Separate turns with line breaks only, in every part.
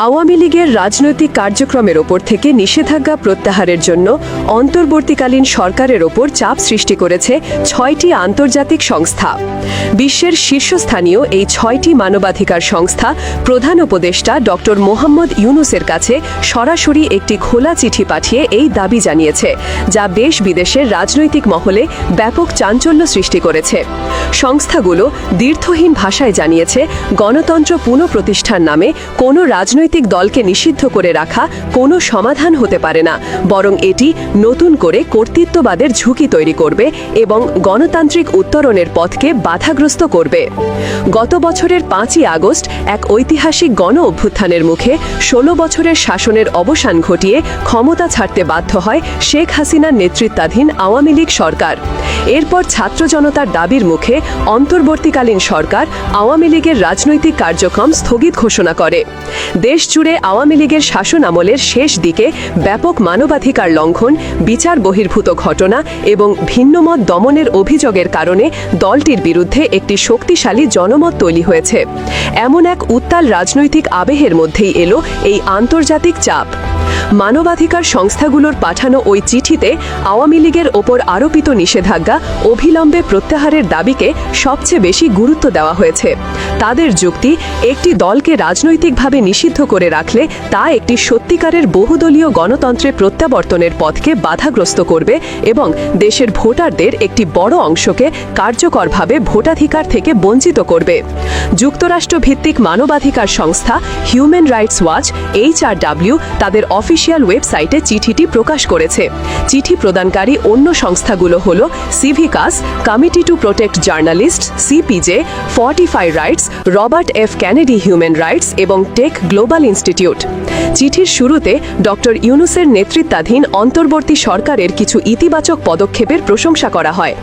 আওয়ামী লীগের রাজনৈতিক কার্যক্রমের ওপর থেকে নিষেধাজ্ঞা প্রত্যাহারের জন্য অন্তর্বর্তীকালীন সরকারের ওপর চাপ সৃষ্টি করেছে ৬টি আন্তর্জাতিক সংস্থা। বিশ্বের শীর্ষস্থানীয় এই ৬টি মানবাধিকার সংস্থা প্রধান উপদেষ্টা ডক্টর মোহাম্মদ ইউনূসের কাছে সরাসরি একটি খোলা চিঠি পাঠিয়ে এই দাবি জানিয়েছে, যা দেশ বিদেশের রাজনৈতিক মহলে ব্যাপক চাঞ্চল্য সৃষ্টি করেছে। সংস্থাগুলো দীর্ঘহীন ভাষায় জানিয়েছে, গণতন্ত্র পুনঃপ্রতিষ্ঠার নামে কোনো রাজনৈতিক দলকে নিষিদ্ধ করে রাখা কোনো সমাধান হতে পারে না, বরং এটি নতুন করে কর্তৃত্ববাদের ঝুঁকি তৈরি করবে এবং গণতান্ত্রিক উত্তরণের পথকে বাধাগ্রস্ত করবে। গত বছরের ৫ই আগস্ট এক ঐতিহাসিক গণ অভ্যুত্থানের মুখে ১৬ বছরের শাসনের অবসান ঘটিয়ে ক্ষমতা ছাড়তে বাধ্য হয় শেখ হাসিনার নেতৃত্বাধীন আওয়ামী লীগ সরকার। এরপর ছাত্র জনতার দাবির মুখে অন্তর্বর্তীকালীন সরকার আওয়ামী লীগের রাজনৈতিক কার্যক্রম স্থগিত ঘোষণা করে। দেশজুড়ে আওয়ামী লীগের শাসন আমলের শেষ দিকে ব্যাপক মানবাধিকার লঙ্ঘন, বিচার বহির্ভূত ঘটনা এবং ভিন্নমত দমনের অভিযোগের কারণে দলটির বিরুদ্ধে একটি শক্তিশালী জনমত তৈরি হয়েছে। এমন এক উত্তাল রাজনৈতিক আবেগের মধ্যেই এলো এই আন্তর্জাতিক চাপ। মানবাধিকার সংস্থাগুলোর পাঠানো ওই চিঠিতে আওয়ামী লীগের ওপর আরোপিত নিষেধাজ্ঞা অবিলম্বে প্রত্যাহারের দাবিকে সবচেয়ে বেশি গুরুত্ব দেওয়া হয়েছে। তাদের যুক্তি, একটি দলকে রাজনৈতিকভাবে নিষিদ্ধ করে রাখলে তা একটি সত্যিকারের বহুদলীয় গণতন্ত্রে প্রত্যাবর্তনের পথকে বাধাগ্রস্ত করবে এবং দেশের ভোটারদের একটি বড় অংশকে কার্যকরভাবে ভোটাধিকার থেকে বঞ্চিত করবে। যুক্তরাষ্ট্রভিত্তিক মানবাধিকার সংস্থা হিউম্যান রাইটস ওয়াচ HRW তাদের অফিসিয়াল ওয়েবসাইটে চিঠিটি প্রকাশ করেছে। চিঠি প্রদানকারী অন্য সংস্থাগুলো হল Civicus, committee to protect journalist, CPJ, fortify rights, Robert F. Kennedy human rights এবং টেক গ্লোবাল ইনস্টিটিউট। চিঠির শুরুতে ডক্টর ইউনূসের নেতৃত্বাধীন অন্তর্বর্তী সরকারের কিছু ইতিবাচক পদক্ষেপের প্রশংসা করা হয়।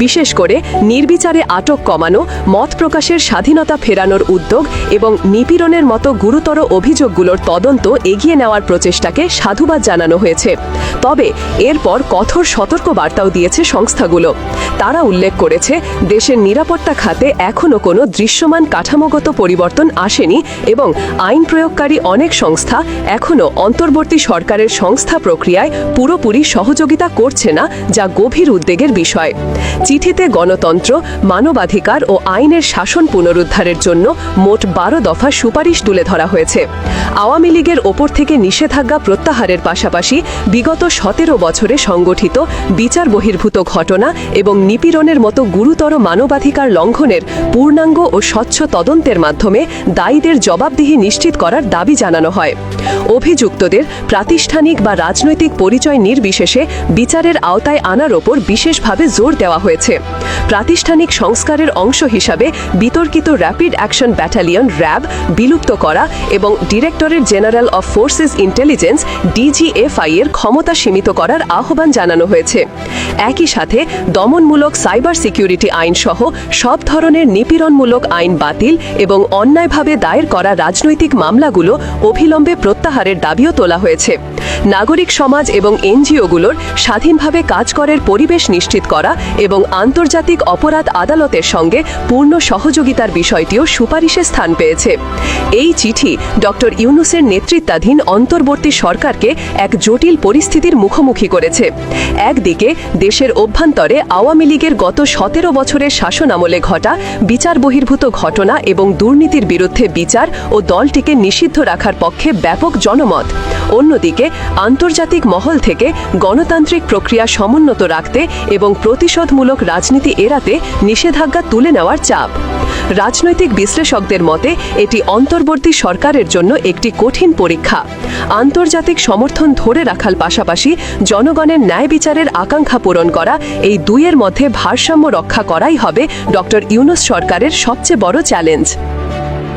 বিশেষ করে নির্বিচারে আটক কমানো, মত প্রকাশের স্বাধীনতা ফেরানোর উদ্যোগ এবং নিপীড়নের মতো গুরুতর অভিযোগগুলোর তদন্ত এগিয়ে নেওয়ার প্রচেষ্টাকে সাধুবাদ জানানো হয়েছে। তবে এরপর কঠোর সতর্কবার্তাও দিয়েছে সংস্থাগুলো। তারা উল্লেখ করেছে, দেশের নিরাপত্তা খাতে এখনও কোনো দৃশ্যমান কাঠামোগত পরিবর্তন আসেনি এবং আইন প্রয়োগকারী অনেক সংস্থা এখনও অন্তর্বর্তী সরকারের সংস্থা প্রক্রিয়ায় পুরোপুরি সহযোগিতা করছে না, যা গভীর উদ্বেগের বিষয়। চিঠিতে গণতন্ত্র, মানবাধিকার ও আইনের শাসন পুনরুদ্ধারের জন্য মোট ১২ দফা সুপারিশ তুলে ধরা হয়েছে। আওয়ামী লীগের ওপর থেকে নিষেধাজ্ঞা প্রত্যাহারের পাশাপাশি বিগত ১৭ বছরে সংগঠিত বিচার বহির্ভূত ঘটনা এবং নিপীড়নের মতো গুরুতর মানবাধিকার লঙ্ঘনের পূর্ণাঙ্গ ও স্বচ্ছ তদন্তের মাধ্যমে দায়ীদের জবাবদিহি নিশ্চিত করার দাবি জানানো হয়। অভিযুক্তদের প্রাতিষ্ঠানিক বা রাজনৈতিক পরিচয় নির্বিশেষে বিচারের আওতায় আনার ওপর বিশেষভাবে জোর দেওয়া হয়েছে। প্রাতিষ্ঠানিক সংস্কারের অংশ হিসাবে বিতর্কিত র্যাপিড অ্যাকশন ব্যাটালিয়ন RAB বিলুপ্ত করা এবং directorate general of forces intelligence DGFI এর ক্ষমতা সীমিত করার আহ্বান জানানো হয়েছে। একই সাথে দমনমূলক সাইবার সিকিউরিটি আইন সহ সব ধরনের নিপীড়নমূলক আইন বাতিল এবং অন্যায়ভাবে দায়ের করা রাজনৈতিক মামলাগুলো অবিলম্বে প্রত্যাহারের দাবিও তোলা হয়েছে। নাগরিক সমাজ এবং NGOগুলোর স্বাধীনভাবে কাজ করার পরিবেশ নিশ্চিত করা এবং আন্তর্জাতিক অপরাধ আদালতের সঙ্গে পূর্ণ সহযোগিতার বিষয়টিও সুপারিশে স্থান পেয়েছে। এই চিঠি ডক্টর ইউনূসের নেতৃত্বাধীন অন্তর্বর্তী সরকারকে এক জটিল পরিস্থিতির মুখোমুখি করেছে। একদিকে দেশের অভ্যন্তরে আওয়ামী লীগের গত ১৭ বছরের শাসন আমলে ঘটা বিচার বহির্ভূত ঘটনা এবং দুর্নীতির বিরুদ্ধে বিচার ও দলটিকে নিষিদ্ধ রাখার পক্ষে ব্যাপক জনমত। অন্যদিকে আন্তর্জাতিক মহল থেকে গণতান্ত্রিক প্রক্রিয়া সমুন্নত রাখতে এবং প্রতিশোধমূলক রাজনীতি এড়াতে নিষেধাজ্ঞা তুলে নেওয়ার চাপ। রাজনৈতিক বিশ্লেষকদের মতে এটি অন্তর্বর্তী সরকারের জন্য একটি কঠিন পরীক্ষা। আন্তর্জাতিক সমর্থন ধরে রাখার পাশাপাশি জনগণের ন্যায় বিচারের আকাঙ্ক্ষা পূরণ করা, এই দুইয়ের মধ্যে ভারসাম্য রক্ষা করাই হবে ডক্টর ইউনূস সরকারের সবচেয়ে বড় চ্যালেঞ্জ।